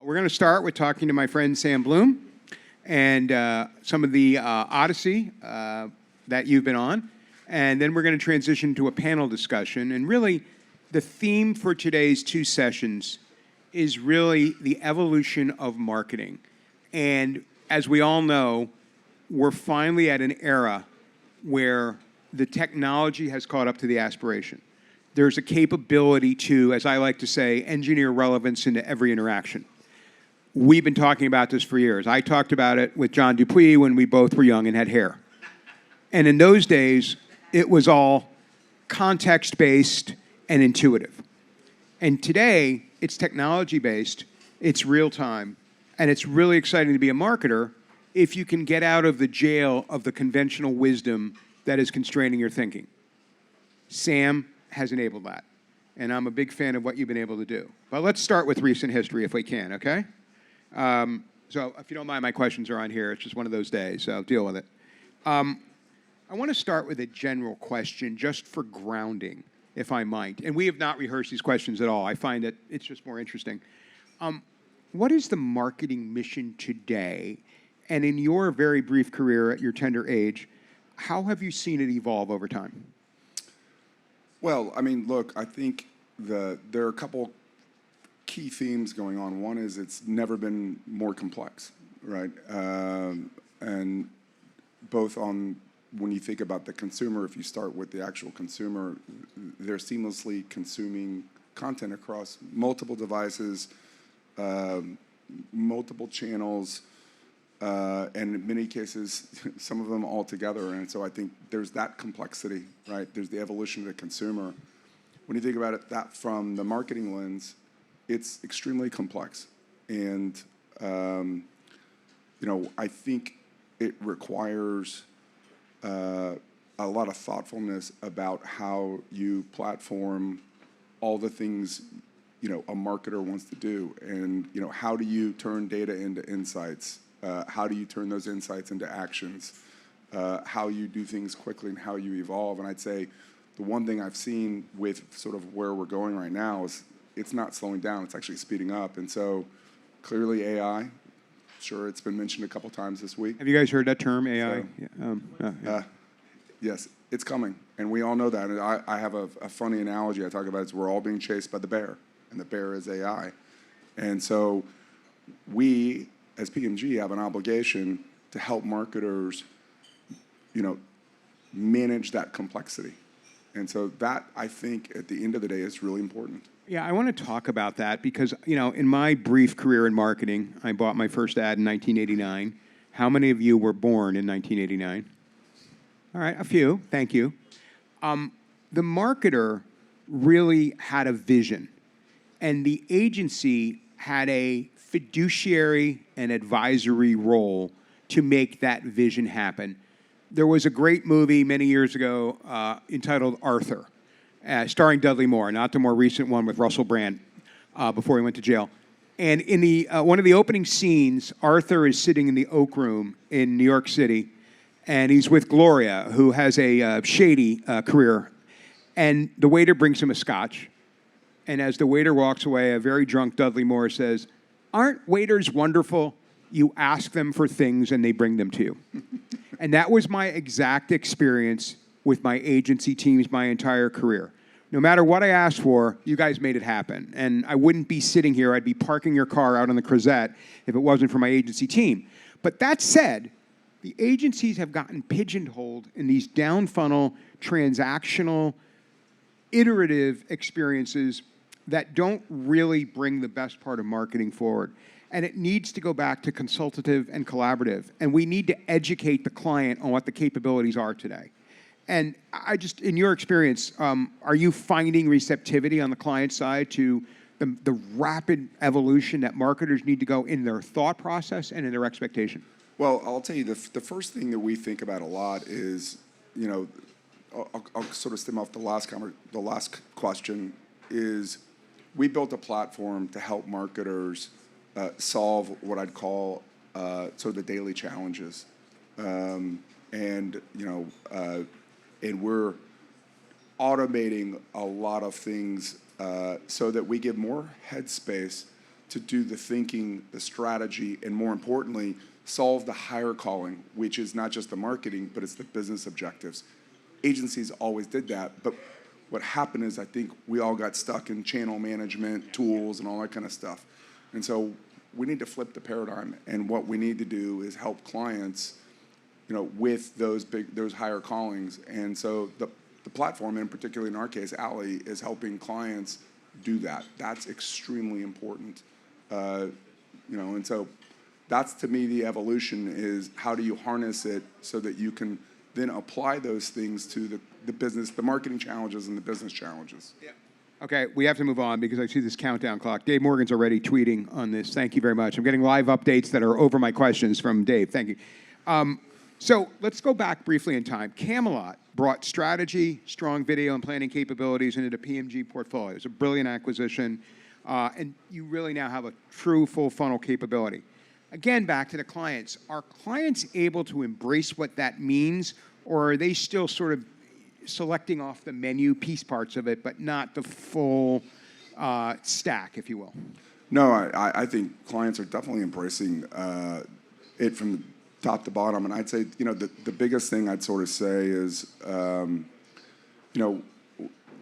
We're going to start with talking to my friend Sam Bloom and some of the Odyssey that you've been on. And then we're going to transition to a panel discussion. And really, the theme for today's two sessions is really the evolution of marketing. And as we all know, we're finally at an era where the technology has caught up to the aspiration. There's a capability to, as I like to say, engineer relevance into every interaction. We've been talking about this for years. I talked about it with John Dupuis when we both were young and had hair. And in those days, it was all context-based and intuitive. And today, it's technology-based, it's real-time, and it's really exciting to be a marketer if you can get out of the jail of the conventional wisdom that is constraining your thinking. Sam has enabled that, and I'm a big fan of what you've been able to do. But let's start with recent history if we can, okay? So if you don't mind, my questions are on here. It's just one of those days, so deal with it. I want to start with a general question just for grounding, if I might. And we have not rehearsed these questions at all. I find that it's just more interesting. What is the marketing mission today? And in your very brief career at your tender age, how have you seen it evolve over time? Well, I mean, look, I think there are a couple key themes going on. One is it's never been more complex, right? And both on, when you think about the consumer, if you start with the actual consumer, they're seamlessly consuming content across multiple devices, multiple channels, and in many cases, some of them all together. And so I think there's that complexity, right? There's the evolution of the consumer. When you think about it, that from the marketing lens, it's extremely complex. And, I think it requires a lot of thoughtfulness about how you platform all the things a marketer wants to do, and how do you turn data into insights? How do you turn those insights into actions? How you do things quickly and how you evolve. And I'd say the one thing I've seen with sort of where we're going right now is it's not slowing down, it's actually speeding up. And so clearly AI, sure, it's been mentioned a couple times this week. Have you guys heard that term, AI? So, yeah. Yes, it's coming, and we all know that. And I have a funny analogy I talk about is we're all being chased by the bear, and the bear is AI. And so we, as PMG, have an obligation to help marketers, manage that complexity. And so that, I think, at the end of the day, is really important. Yeah, I want to talk about that because, in my brief career in marketing, I bought my first ad in 1989. How many of you were born in 1989? All right, a few. Thank you. The marketer really had a vision, and the agency had a fiduciary and advisory role to make that vision happen. There was a great movie many years ago entitled Arthur, starring Dudley Moore, not the more recent one with Russell Brand before he went to jail. And in the one of the opening scenes, Arthur is sitting in the Oak Room in New York City, and he's with Gloria, who has a shady career. And the waiter brings him a scotch. And as the waiter walks away, a very drunk Dudley Moore says, "Aren't waiters wonderful? You ask them for things and they bring them to you." And that was my exact experience with my agency teams my entire career. No matter what I asked for, you guys made it happen. And I wouldn't be sitting here. I'd be parking your car out on the Crozet if it wasn't for my agency team. But that said, the agencies have gotten pigeonholed in these down-funnel, transactional, iterative experiences that don't really bring the best part of marketing forward. And it needs to go back to consultative and collaborative. And we need to educate the client on what the capabilities are today. And I just, in your experience, are you finding receptivity on the client side to the rapid evolution that marketers need to go in their thought process and in their expectation? Well, I'll tell you, the first thing that we think about a lot is, I'll sort of stem off the last question, is we built a platform to help marketers solve what I'd call sort of the daily challenges. And we're automating a lot of things so that we give more headspace to do the thinking, the strategy, and more importantly, solve the higher calling, which is not just the marketing, but it's the business objectives. Agencies always did that, but what happened is I think we all got stuck in channel management, tools, and all that kind of stuff. And so we need to flip the paradigm, and what we need to do is help clients, with those higher callings. And so the platform, and particularly in our case, Ally, is helping clients do that. That's extremely important. And so that's, to me, the evolution is how do you harness it so that you can then apply those things to the business, the marketing challenges and the business challenges. Yeah. Okay, we have to move on because I see this countdown clock. Dave Morgan's already tweeting on this. Thank you very much. I'm getting live updates that are over my questions from Dave. Thank you. So let's go back briefly in time. Camelot brought strategy, strong video and planning capabilities into the PMG portfolio. It was a brilliant acquisition, and you really now have a true full funnel capability. Again, back to the clients. Are clients able to embrace what that means, or are they still sort of selecting off the menu piece parts of it, but not the full stack, if you will? No, I think clients are definitely embracing it from top to bottom. And I'd say, the biggest thing I'd sort of say is,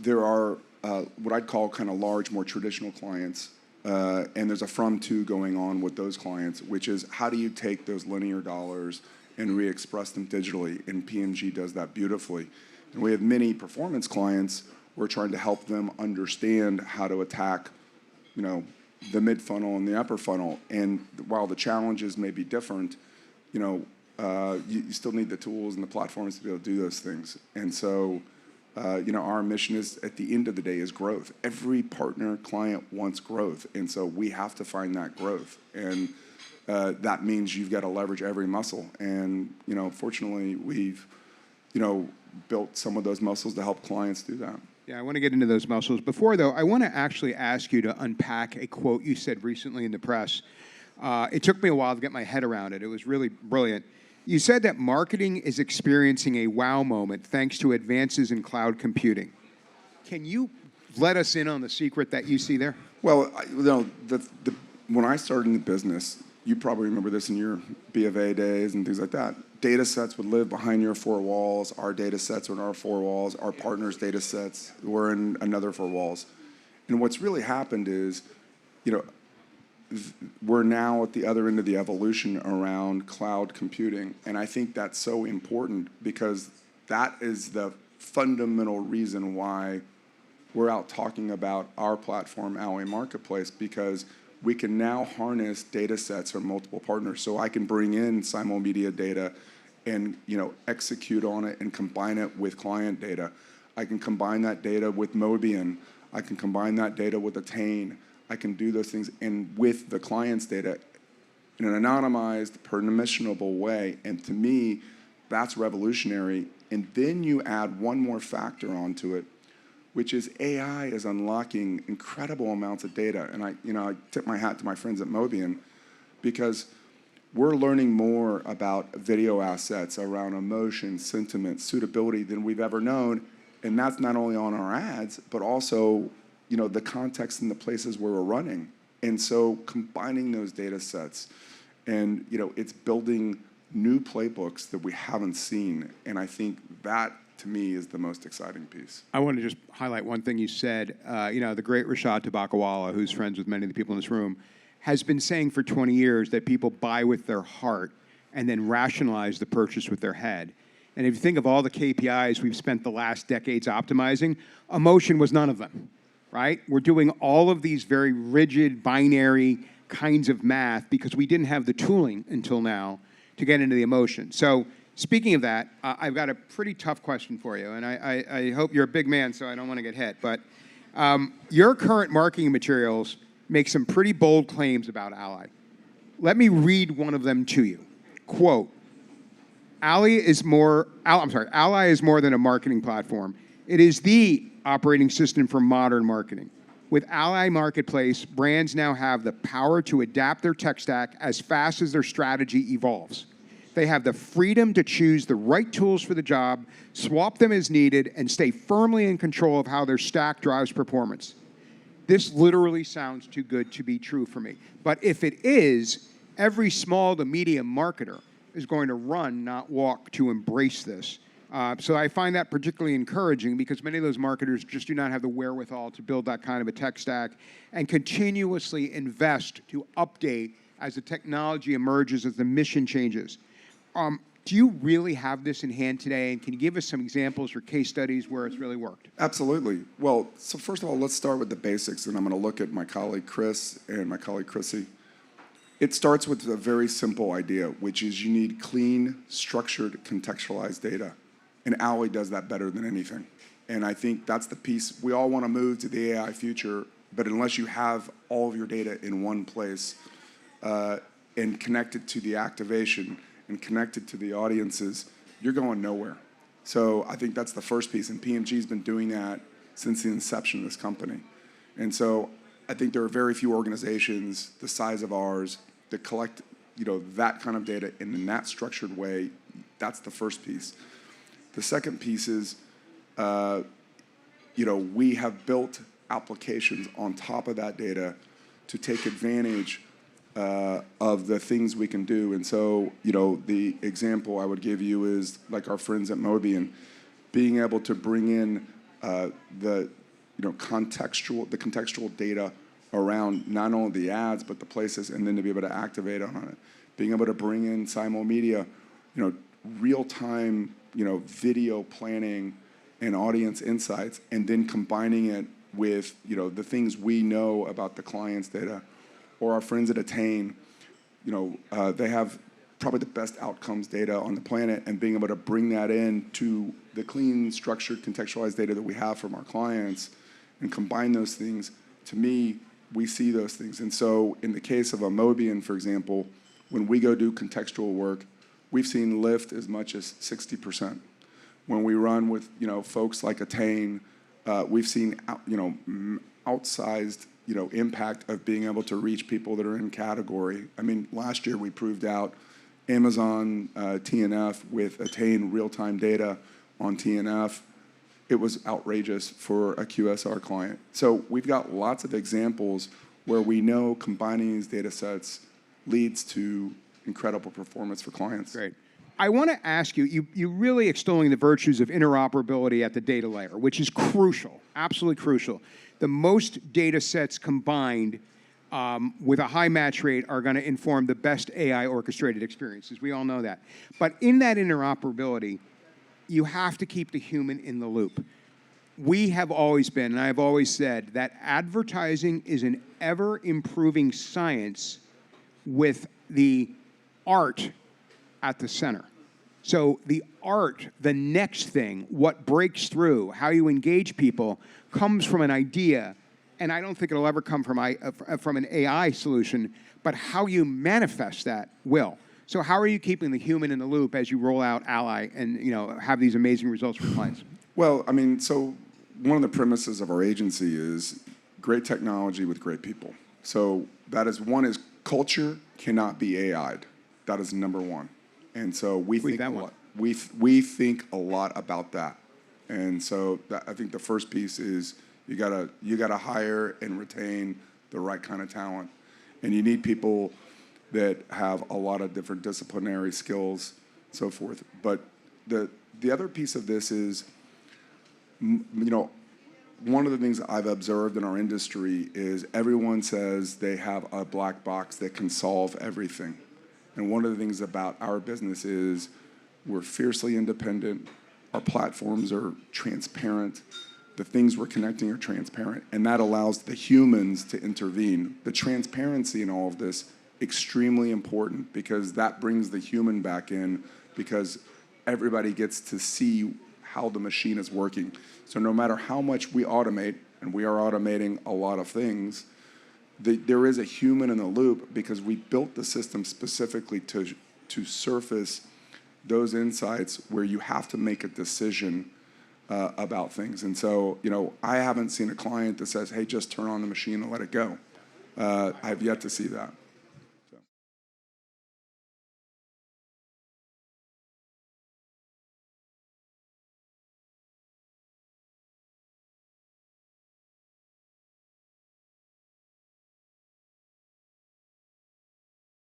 there are what I'd call kind of large, more traditional clients. And there's a from-to going on with those clients, which is how do you take those linear dollars and re-express them digitally? And PMG does that beautifully. And we have many performance clients. We're trying to help them understand how to attack, the mid-funnel and the upper funnel. And while the challenges may be different, you still need the tools and the platforms to be able to do those things. And so, our mission is, at the end of the day, is growth. Every partner client wants growth. And so we have to find that growth. And that means you've got to leverage every muscle. And, fortunately, we've, built some of those muscles to help clients do that. Yeah, I want to get into those muscles. Before, though, I want to actually ask you to unpack a quote you said recently in the press. It took me a while to get my head around it. It was really brilliant. You said that marketing is experiencing a wow moment thanks to advances in cloud computing. Can you let us in on the secret that you see there? Well, when I started in the business, you probably remember this in your B of A days and things like that. Data sets would live behind your four walls. Our data sets were in our four walls. Our partners' data sets were in another four walls. And what's really happened is, we're now at the other end of the evolution around cloud computing. And I think that's so important because that is the fundamental reason why we're out talking about our platform, Ally Marketplace, because we can now harness data sets from multiple partners. So I can bring in simulmedia data and execute on it and combine it with client data. I can combine that data with Mobian. I can combine that data with Attain. I can do those things and with the client's data in an anonymized, permissionable way. And to me, that's revolutionary. And then you add one more factor onto it, which is AI is unlocking incredible amounts of data. And I tip my hat to my friends at Mobian because we're learning more about video assets around emotion, sentiment, suitability than we've ever known. And that's not only on our ads, but also the context and the places where we're running. And so combining those data sets and, it's building new playbooks that we haven't seen. And I think that, to me, is the most exciting piece. I want to just highlight one thing you said. The great Rashad Tabakawala, who's friends with many of the people in this room, has been saying for 20 years that people buy with their heart and then rationalize the purchase with their head. And if you think of all the KPIs we've spent the last decades optimizing, emotion was none of them. Right? We're doing all of these very rigid, binary kinds of math because we didn't have the tooling until now to get into the emotion. So speaking of that, I've got a pretty tough question for you, and I hope you're a big man, so I don't want to get hit. But your current marketing materials make some pretty bold claims about Ally. Let me read one of them to you. Quote, Ally is more than a marketing platform. It is the operating system for modern marketing. With Ally Marketplace, brands now have the power to adapt their tech stack as fast as their strategy evolves. They have the freedom to choose the right tools for the job, swap them as needed, and stay firmly in control of how their stack drives performance. this literally sounds too good to be true for me. But if it is, every small to medium marketer is going to run, not walk, to embrace this. So I find that particularly encouraging because many of those marketers just do not have the wherewithal to build that kind of a tech stack and continuously invest to update as the technology emerges, as the mission changes. Do you really have this in hand today? And can you give us some examples or case studies where it's really worked? Absolutely. Well, so first of all, let's start with the basics, and I'm going to look at my colleague Chris and my colleague Chrissy. It starts with a very simple idea, which is you need clean, structured, contextualized data. And Ally does that better than anything. And I think that's the piece. We all want to move to the AI future, but unless you have all of your data in one place and connected to the activation and connected to the audiences, you're going nowhere. So I think that's the first piece. And PMG has been doing that since the inception of this company. And so I think there are very few organizations the size of ours that collect that kind of data in that structured way. That's the first piece. The second piece is, we have built applications on top of that data to take advantage of the things we can do. And so, the example I would give you is like our friends at Mobian, being able to bring in the contextual data around not only the ads but the places, and then to be able to activate on it. Being able to bring in simul media, real-time video planning and audience insights, and then combining it with the things we know about the client's data. Or our friends at Attain, they have probably the best outcomes data on the planet, and being able to bring that in to the clean, structured, contextualized data that we have from our clients and combine those things. To me, we see those things. And so in the case of a Mobian, for example, when we go do contextual work, we've seen lift as much as 60%. When we run with folks like Attain, we've seen outsized impact of being able to reach people that are in category. I mean, last year we proved out Amazon TNF with Attain real-time data on TNF. It was outrageous for a QSR client. So we've got lots of examples where we know combining these data sets leads to incredible performance for clients. Great. I want to ask you, you're really extolling the virtues of interoperability at the data layer, which is crucial, absolutely crucial. The most data sets combined with a high match rate are going to inform the best AI orchestrated experiences. We all know that. But in that interoperability, you have to keep the human in the loop. We have always been, and I've always said, that advertising is an ever-improving science with the art at the center. So the art, the next thing, what breaks through, how you engage people, comes from an idea, and I don't think it'll ever come from an AI solution, but how you manifest that will. So how are you keeping the human in the loop as you roll out Ally and have these amazing results for clients? Well, I mean, so one of the premises of our agency is great technology with great people. So that is one is culture cannot be AI'd. That is number one. And so we think a lot about that. And so I think the first piece is you gotta hire and retain the right kind of talent, and you need people that have a lot of different disciplinary skills, so forth. But the other piece of this is, one of the things I've observed in our industry is everyone says they have a black box that can solve everything. And one of the things about our business is we're fiercely independent. Our platforms are transparent. The things we're connecting are transparent. And that allows the humans to intervene. The transparency in all of this, extremely important, because that brings the human back in, because everybody gets to see how the machine is working. So no matter how much we automate, and we are automating a lot of things, there is a human in the loop, because we built the system specifically to surface those insights where you have to make a decision about things. And so, I haven't seen a client that says, hey, just turn on the machine and let it go. I've yet to see that.